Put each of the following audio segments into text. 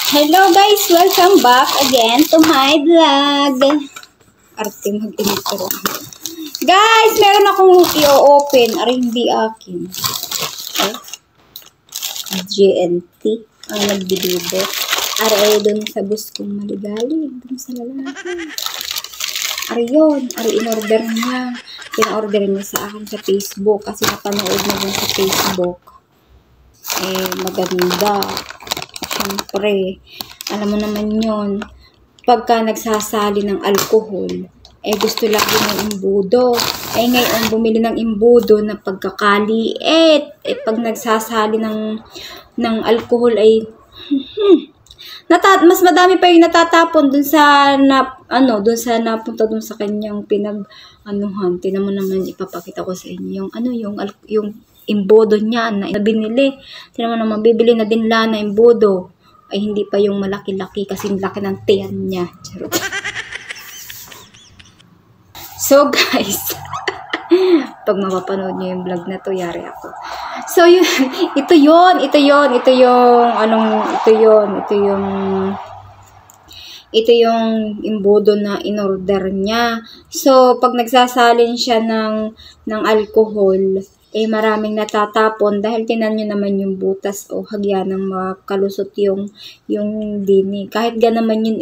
Hello guys! Welcome back again to my vlog. Arte mag-intro. Guys, meron akong i-open. Ari hindi akin. GNT ang nagbibibo. Ari doon sa bus kong maligalig. Doon sa lalaki. Ari yun. Ari in-order niya. Pina-order niya sa akin sa Facebook. Kasi napanood na dun sa Facebook. Maganda. Siyempre, alam mo naman yun, pagka nagsasali ng alcohol, gusto lagi ng imbudo. Ngayon, bumili ng imbudo na pagkakaliit. Pag nagsasali ng alcohol mas madami pa yung natatapon dun sa napunta dun sa kanyang pinag-anuhan. Tinan mo naman, ipapakita ko sa inyo yung imbudo niya na binili. Tinan mo naman, bibili na din na imbudo. Hindi pa yung malaki-laki kasi laki ng tiyan niya. So guys, pag mapapanood niyo yung vlog na to, yari ako. So ito yung imbudo na in-order niya. So pag nagsasalin siya ng alcohol, maraming natatapon dahil tinan nyo naman yung butas o hagyan ng makalusot yung dini. Kahit naman yun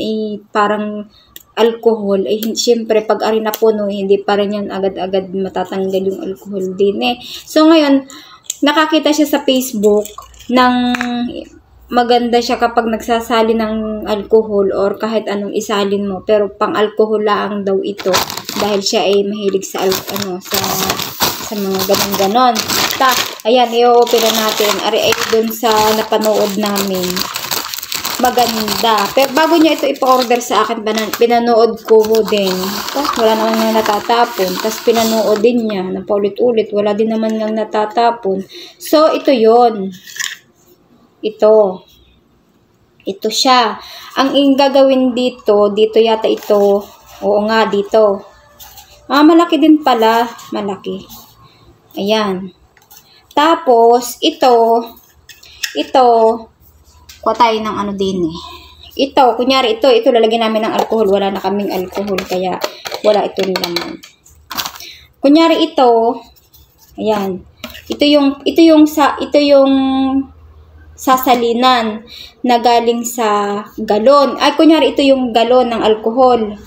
parang alcohol, siyempre pag ari na puno, hindi pa rin yan agad-agad matatanggal yung alcohol dini. So ngayon, nakakita siya sa Facebook ng maganda siya kapag nagsasali ng alcohol or kahit anong isalin mo, pero pang alcohol lang daw ito dahil siya mahilig sa mga ganon-ganon. Ayan, i-open na natin. Ari dun sa napanood namin. Maganda. Pero bago niya ito ipa-order sa akin, pinanood ko din. Wala naman nga natatapon. Tapos pinanood din niya. Napaulit-ulit. Wala din naman nga natatapon. So, ito yon. Ito siya. Ang gagawin dito yata ito. Oo nga, dito. Malaki din pala. Malaki. Ayan. Tapos, ito, kuha tayo ng din Ito, kunyari, ito lalagyan namin ng alcohol. Wala na kaming alcohol, kaya wala ito naman. Kunyari, ito, ayan. Ito yung sasalinan na galing sa galon. Kunyari, ito yung galon ng alcohol.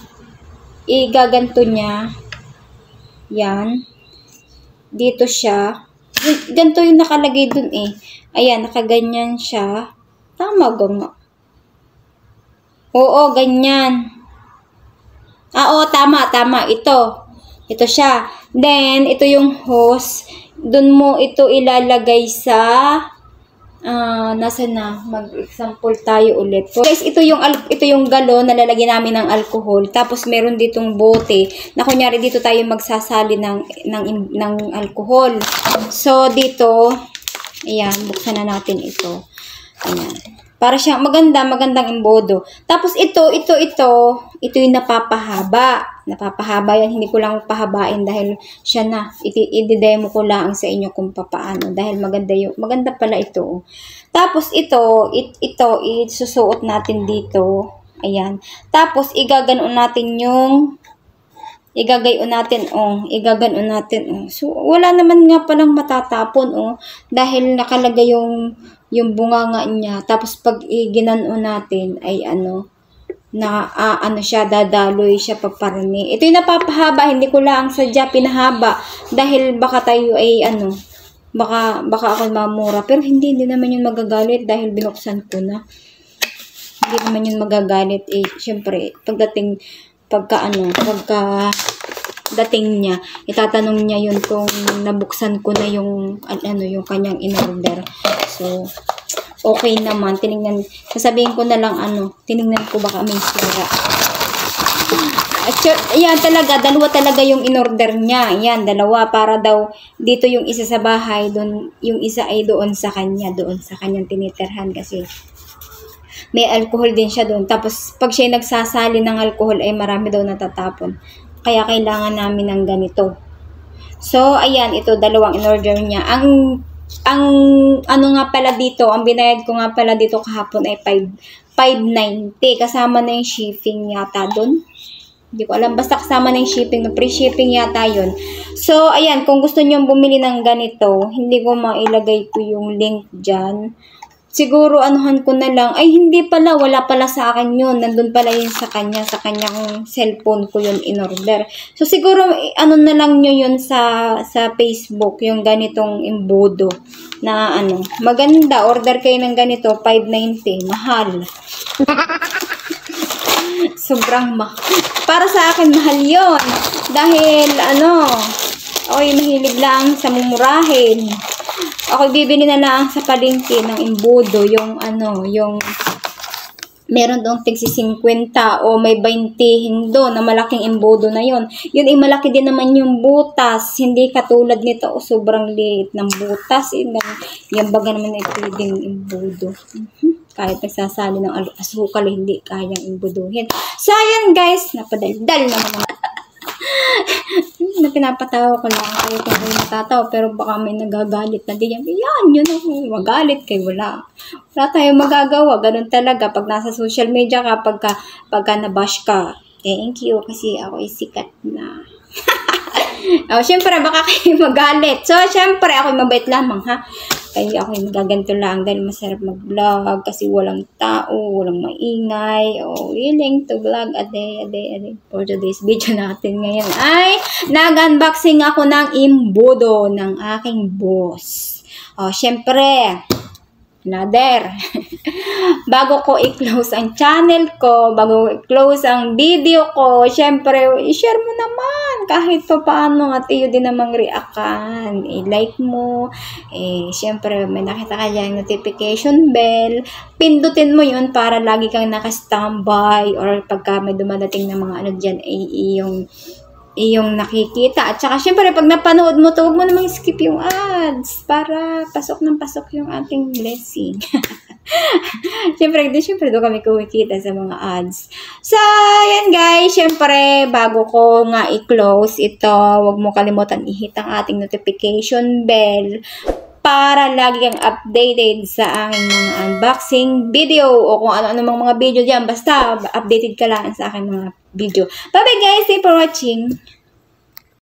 Igaganto niya. Yan. Dito siya. Ganito yung nakalagay dun Ayan, nakaganyan siya. Tama nga. Oo, ganyan. Oo, tama. Ito siya. Then, ito yung hose. Dun mo ito ilalagay sa nasa na? Mag-example tayo ulit. So, guys, ito yung galon na lalagyan namin ng alcohol. Tapos meron ditong bote na kunyari dito tayo magsasali ng alcohol. So dito, ayan, buksan na natin ito. Ayan. Para siyang magandang imbodo. Tapos ito yung napapahaba. Napapahaba yan. Hindi ko lang pahabain dahil siya na. I-demo ko lang sa inyo kung papaano. Dahil maganda pala ito. Tapos ito, isusuot natin dito. Ayan. Tapos igaganon natin igagayon natin. So, wala naman nga palang matatapon, dahil nakalagay yung bunganga niya. Tapos, pag ginanon natin, siya, dadaloy siya paparami. Ito yung napapahaba, hindi ko lang sadya pinahaba, dahil baka tayo baka ako mamura. Pero hindi naman yun magagalit, dahil binuksan ko na. Hindi naman yun magagalit. Siyempre, pagka dating niya, itatanong niya yun kung nabuksan ko na yung kanyang in-order. So, okay naman. Sasabihin ko na lang tinignan ko baka may sira. Ayan talaga, dalawa talaga yung in-order niya. Ayan, dalawa. Para daw, dito yung isa sa bahay, yung isa ay doon sa kanyang tinitirhan kasi may alcohol din siya doon. Tapos, pag siya nagsasali ng alcohol, marami daw natatapon. Kaya kailangan namin ng ganito. So, ayan, ito, dalawang in-order niya. Ang ang ano nga pala dito, ang binayad ko nga pala dito kahapon ay 590. Kasama na yung shipping yata doon. Hindi ko alam. Basta kasama na yung shipping. Free shipping yata yun. So, ayan. Kung gusto nyo bumili ng ganito, hindi ko mailagay ko yung link dyan. Siguro, anuhan ko na lang. Ay, hindi pala. Wala pala sa akin yun. Nandun pala yun sa kanya. Sa kanyang cellphone ko yun in-order. So, siguro, ano na lang nyo yun sa Facebook. Yung ganitong imbudo. Na ano. Maganda. Order kayo ng ganito. 590. Mahal. Sobrang mahal. Para sa akin, mahal yun. Dahil, ano, ako'y mahilig lang sa mumurahin. Ako bibili na lang sa palengke ng imbudo, yung ano, yung meron doong tigsi 50 o may 20 doon na malaking imbudo na yon. Yun ay malaki din naman yung butas, hindi katulad nito o sobrang liit ng butas. Yan baga naman ay pwedeng imbudo. Kahit nagsasali ng asukal, hindi kayang imbuduhin. So, ayan guys, napadaldal naman. Na pinapatawa ko lang kayo kung kayo matatawa, pero baka may nagagalit na din yan. Yun ako, magalit kayo, wala tayong magagawa, ganun talaga pag nasa social media ka, pagka nabash ka, thank you kasi ako ay sikat na. Oh, syempre baka kayo magalit, so syempre ako mabait lamang ha, kaya ako yung magaganto lang dahil masarap mag-vlog kasi walang tao, walang maingay. Willing to vlog a day. For today's video natin ngayon ay nag-unboxing ako ng imbudo ng aking boss. Syempre, another. Bago ko i-close ang channel ko, bago i-close ang video ko, syempre, i-share mo naman kahit pa paano at iyo din namang reactan. I-like mo. Syempre, may nakita ka dyan notification bell. Pindutin mo yun para lagi kang naka-standby or pagka may dumadating na mga ano dyan, iyong nakikita. At saka, syempre, pag napanood mo to, huwag mo namang skip yung ads para pasok ng pasok yung ating blessing. syempre doon kami kumikita sa mga ads. So, yan guys. Syempre, bago ko nga i-close ito, huwag mo kalimutan i-hit ang ating notification bell para lagi kang updated sa aking mga unboxing video o kung ano-ano mga video dyan. Basta, updated ka lang sa aking mga video. Bye-bye guys! Thanks for watching!